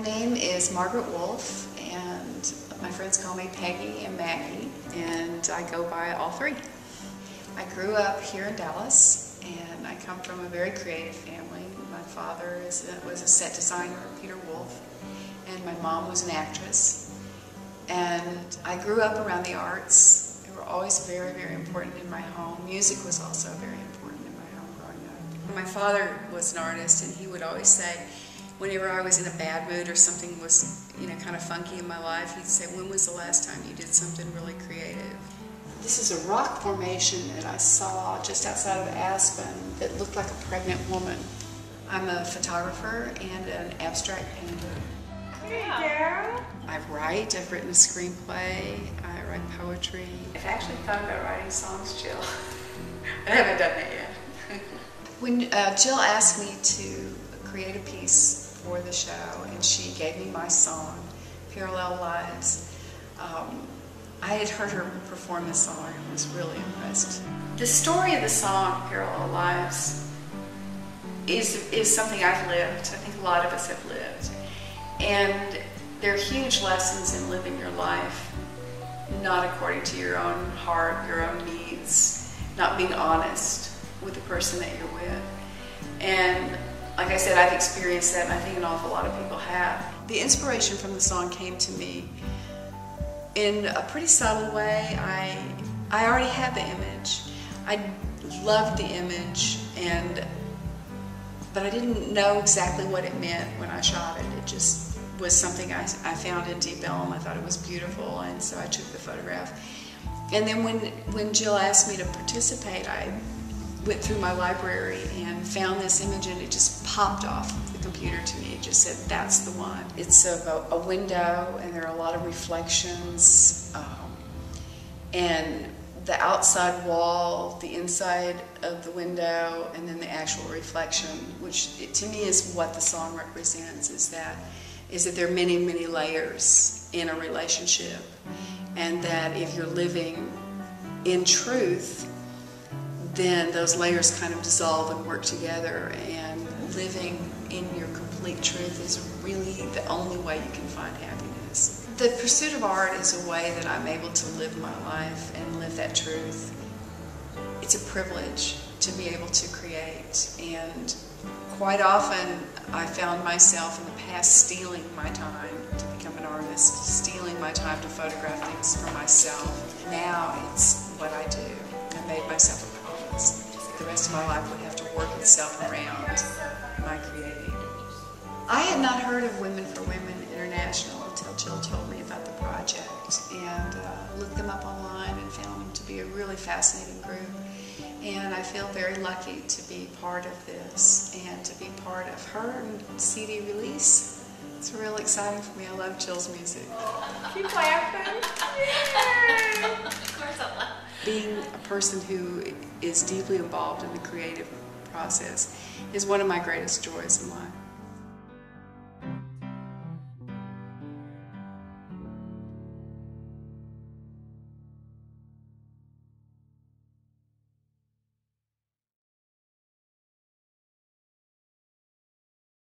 name is Margaret Wolf, and my friends call me Peggy and Maggie, and I go by all three. I grew up here in Dallas, and I come from a very creative family. My father was a set designer, Peter Wolf, and my mom was an actress. And I grew up around the arts. They were always very, very important in my home. Music was also very important in my home growing up. My father was an artist, and he would always say, whenever I was in a bad mood or something was, kind of funky in my life, he'd say, "When was the last time you did something really creative?" This is a rock formation that I saw just outside of Aspen that looked like a pregnant woman. I'm a photographer and an abstract painter. Hey, Dara. I write. I've written a screenplay. I write poetry. I've actually thought about writing songs, Jill. I haven't done that yet. When Jill asked me to create a piece for the show, and she gave me my song, Parallel Lives, I had heard her perform this song and was really impressed. The story of the song, Parallel Lives, is something I've lived. I think a lot of us have lived. And there are huge lessons in living your life, not according to your own heart, your own needs, not being honest with the person that you're with. And like I said, I've experienced that, and I think an awful lot of people have. The inspiration from the song came to me in a pretty subtle way. I already had the image. I loved the image, but I didn't know exactly what it meant when I shot it. It just was something I found in Deep Ellum. I thought it was beautiful, and so I took the photograph. And then when Jill asked me to participate, I went through my library and found this image, and it just popped off the computer to me. It just said, "That's the one." It's a window, and there are a lot of reflections, and the outside wall, the inside of the window, and then the actual reflection, which to me is what the song represents, is that there are many, many layers in a relationship, and that if you're living in truth, then those layers kind of dissolve and work together, and living in your complete truth is really the only way you can find happiness. The pursuit of art is a way that I'm able to live my life and live that truth. It's a privilege to be able to create, and quite often I found myself in the past stealing my time to become an artist, stealing my time to photograph things for myself. Now it's what I do. I made myself a promise. The rest of my life would have to work itself around my creating. I had not heard of Women for Women International until Jill told me about the project, and looked them up online and found them to be a really fascinating group. And I feel very lucky to be part of this and to be part of her CD release. It's real exciting for me. I love Jill's music. Keep laughing. Yay! Of course I love. Being a person who is deeply involved in the creative process is one of my greatest joys in life.